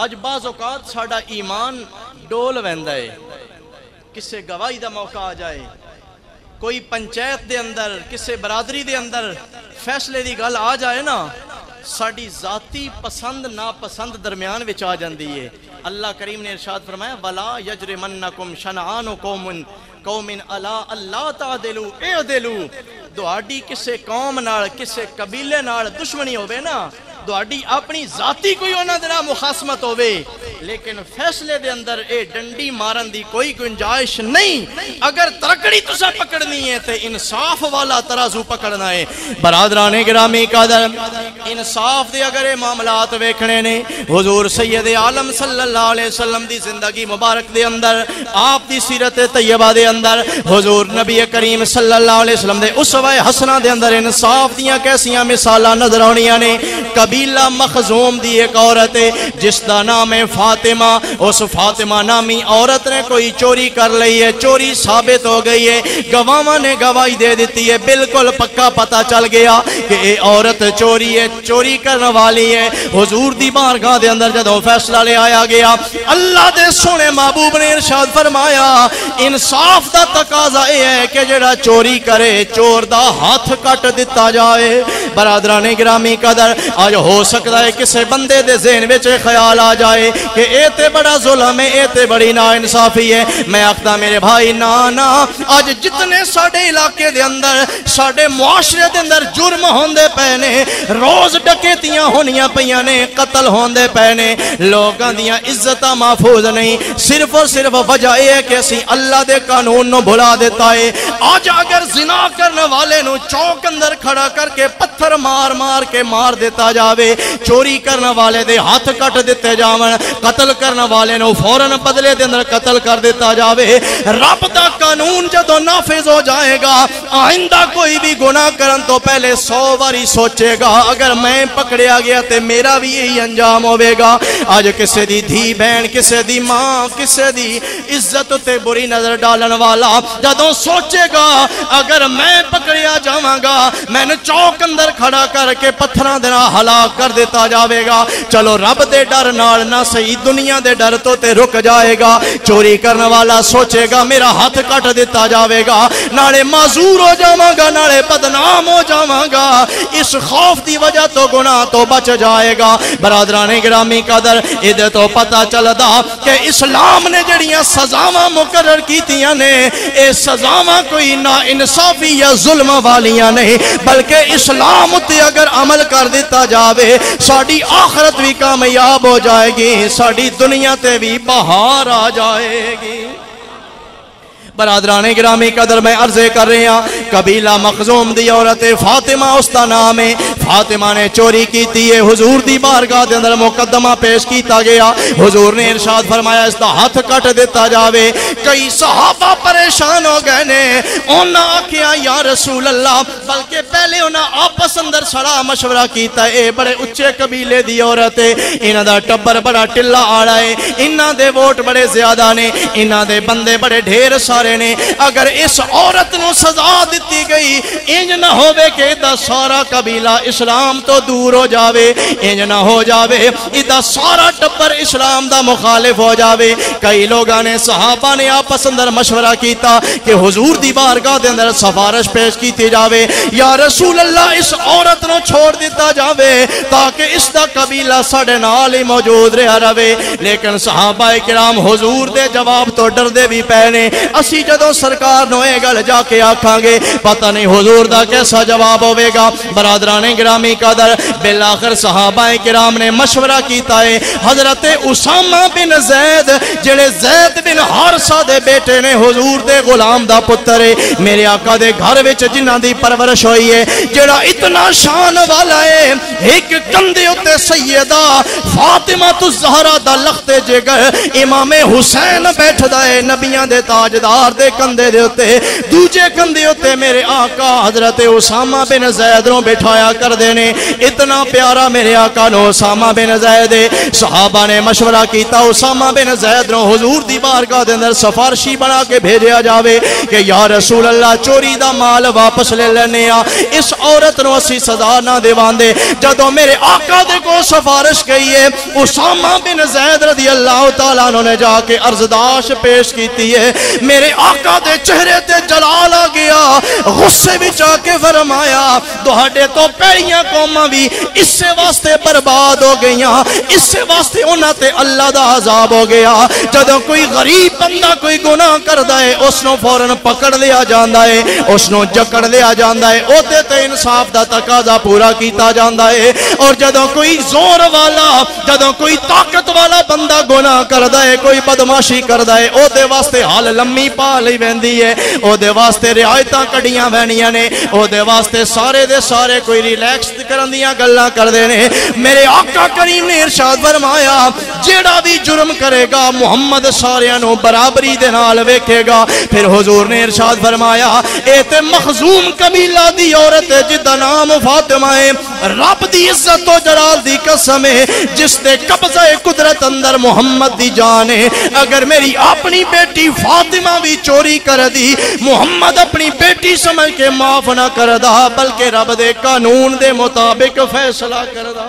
اج بعض اوقات ساڈا ایمان ڈول ویندا ہے، کسے گواہی دا موقع آ جائے، کوئی پنچایت دے اندر کسے برادری دے اندر فیصلے دی گل آ جائے نا، ساڈی ذاتی پسند ناپسند درمیان وچ آ جاندی ہے۔ اللہ کریم نے ارشاد فرمایا وَلَا يَجْرِمَنَّكُمْ شَنَآنُ قَوْمٍ عَلَىٰ أَلَّا تَعْدِلُوا اعْدِلُوا۔ دہاڈی کسے قوم نال کسے قبیلے نال دشمنی ہوے نا، دہاڈی اپنی ذاتی کوئی انہاں دے نال مخاصمت ہوے، لیکن فیصلے دے اندر اے ڈنڈی مارن دی کوئی گنجائش نہیں۔ اگر ترکڑی تسا پکڑنی ہے تے انصاف والا ترازو پکڑنا ہے۔ برادران گرامی قدر، انصاف دے اگر اے معاملات ویکھنے نے، حضور سید عالم صلی اللہ علیہ وسلم دی زندگی مبارک دے اندر، آپ دی سیرت طیبہ دے اندر، حضور نبی کریم صلی اللہ علیہ وسلم دے اسوہ حسنہ دے اندر انصاف دیاں کیسیاں مثالاں نظر آنیاں نے۔ قبیلہ مخزوم دی ایک عورت ہے جس دا نام ہے فاطمہ، اس فاطمہ نامی عورت نے کوئی چوری کر لئی ہے، چوری ثابت ہو گئی ہے، گواہاں نے گواہی دے دیتی ہے، بالکل پکا پتہ چل گیا کہ اے عورت چوری ہے، چوری کرنے والی ہے۔ حضور دی بارگاہ دے اندر جدوں فیصلہ لے آیا گیا، اللہ دے سونے محبوب نے ارشاد فرمایا انصاف دا تقاضا یہ ہے کہ جڑا چوری کرے چور دا ہاتھ کٹ دتا جائے۔ برادران گرامی قدر، آج ہو سکتا ہے کسے بندے دے ذہن وچ خیال آ جائے کہ اے تے بڑا ظلم ہے، اے تے بڑی نا انصافی ہے۔ میں آخدا میرے بھائی نا، آج جتنے ساڑے علاقے دے اندر، ساڑے معاشرے دے اندر جرم ہوندے پینے، روز ڈکیتیاں ہونیاں پیاں نے، قتل ہوندے پینے، لوگاں دیاں عزتاں محفوظ نہیں، صرف اور صرف وجہ یہ ہے کہ اسی اللہ دے قانون نو بھلا دیتا ہے۔ آج اگر زنا کرنے والے نو چوک اندر کھڑا کر کے پتھر مار مار کے مار دیتا جاوے، چوری کرنے والے دے ہاتھ کٹ دیتے جاون، قتل کرنے والے نو فوراً بدلے دے اندر قتل کر دیتا جاوے، رب دا قانون جدو نافذ ہو جائے گا، آئندہ کوئی بھی گناہ کرن تو پہلے 100 باری سوچے گا اگر میں پکڑیا گیا تے میرا بھی یہی انجام ہوئے گا۔ آج کسے دی دھی بہن، کسے دی ماں، کسے دی عزت تے بری نظر ڈالن والا جدو سوچے گا اگر میں پکڑیا جاواں گا، میں نے چوک اندر کھڑا کر کے پتھراں دے نال ہلاک کر دیتا جاوے گا، چلو رب دے ڈر نال نہ صحیح دنیا دے ڈر تو تے رک جائے گا۔ چوری کرنے والا سوچے گا میرا ہاتھ کٹ دیتا جاوے گا، نالے معذور ہو جاواں گا، نالے بدنام ہو جاواں گا، اس خوف دی وجہ تو گناہ تو بچ جائے گا۔ برادران گرامی قدر، ادھے تو پتہ چلدا کہ اسلام نے جڑیاں سزاواں مقرر کیتیاں نے، اے سزاواں کوئی نا انصافی یا ظلم والیاں نہیں، بلکہ اسلام تے اگر عمل کر دیتا جاوے ساڑی آخرت بھی کامیاب ہو جائے گی، ساڑی دنیا تے بھی بہار آ جائے گی۔ برادران گرامی قدر، میں عرضے کر رہے ہیں قبیلہ مخزوم دی عورت فاطمہ اس دا نام ہے، فاطمہ نے چوری کیتی ہے، حضور دی بارگاہ دے اندر مقدمہ پیش کیتا گیا، حضور نے ارشاد فرمایا اس دا ہاتھ کٹ دیتا جاوے۔ کئی صحابہ پریشان ہو گئے نے، انہاں آکھیا یا رسول اللہ، بلکہ پہلے انہاں آپس اندر سڑا مشورہ کیتا ہے، اے بڑے اچھے قبیلے دی عورت ہے، انہاں دا ٹبر بڑا ٹلا آڑا ہے، انہاں دے ووٹ بڑے زیادہ نے، انہاں دے بندے بڑے ڈھیر سارے نے، اگر اس عورت نو سزا دیتی گئی انج نہ ہوئے کہ ادھا سارا قبیلہ اسلام تو دور ہو جاوے، انج نہ ہو جاوے ادھا سارا ٹبر اسلام دا مخالف ہو جاوے۔ کئی لوگاں نے، صحابہ نے آپس اندر مشورہ کیتا کہ حضور دی بارگاہ دے اندر سفارش پیش کیتی جاوے، یا رسول اللہ اس عورت نو چھوڑ دیتا جاوے تاکہ اس دا قبیلہ ساڑے نال ہی موجود رہا رہے۔ لیکن صحابہ کرام حضور دے جواب تو ڈر دے بھی پہنے، اسی جدوں سرکار نو اے گل جا کے آکھاں گے پتہ نہیں حضور دا کیسا جواب ہوئے گا۔ برادران گرامی قدر، بالآخر صحابہ کرام نے مشورہ کیتا ہے، حضرت اسامہ بن زید جڑے زید بن حارثہ دے بیٹے نے، حضور دے غلام دا پتر ہے، میرے آقا دے گھر وچ جنہاں دی پرورش ہوئی ہے، جڑا اتنا شان والا ہے، ایک کندھے اُتے سیدہ فاطمہ الزہرا دا لخت جگر امام حسین بیٹھدا ہے، نبیاں دے تاجدار دیوار دے کندھے دے اتے دوجے کندھے اتے میرے آقا حضرت اسامہ بن زید نو بٹھایا کر دینے. اتنا پیارا میرے آقا نو اسامہ بن زید. صحابہ نے مشورہ کیتا اسامہ بن زید نو حضور دی بارگاہ دے اندر سفارشی بنا کے بھیجیا جاوے کہ یا رسول اللہ چوری دا مال واپس لے لینے آ, اس عورت نو اسی سزا نہ دیوان دے. جدوں میرے آقا دے کو سفارش گئی ہے اسامہ بن زید رضی اللہ تعالیٰ عنہ نے جا کے عرضداش پیش کیتی ہے. میرے آقا دے چہرے تے جلال آ گیا, غصے وچ آ کے فرمایا تہاڈے تو پیڑیاں قوماں بھی اس سے واسطے برباد ہو گئیاں, اس سے واسطے انہاں تے اللہ دا عذاب ہو گیا. جدوں کوئی غریب بندہ کوئی گناہ کردا ہے اس نو فوراً پکڑ لیا جاندا ہے, اس نو جکڑ لیا جاندا ہے, اوتے تے انصاف دا تقاضا پورا کیتا جاندا ہے. اور جدوں کوئی زور والا جدوں کوئی طاقت والا بندہ گناہ کردا ہے کوئی بدماشی کردا ہے او دے واسطے حال لممی پا لئی ویندی ہے, او دے واسطے رعایتاں کڈیاں وینیاں نے, او دے واسطے سارے دے سارے کوئی ریلیکس کرن دیاں گلاں کردے نے. میرے آقا کریم نے ارشاد فرمایا جیڑا بھی جرم کرے گا محمد ساریاں نو برابری دے نال ویکھے گا. پھر حضور نے ارشاد فرمایا اے تے مخزوم قبیلہ دی عورت ہے جدا نام فاطمہ ہے, رب دی عزت و جلال دی قسم ہے جس دے قبضہ قدرت اندر محمد دی جان ہے. اگر میری اپنی بیٹی فاطمہ بھی چوری کر دی محمد اپنی بیٹی سمجھ کے معاف نہ کر دا بلکہ رب دے قانون دے مطابق فیصلہ کر دا.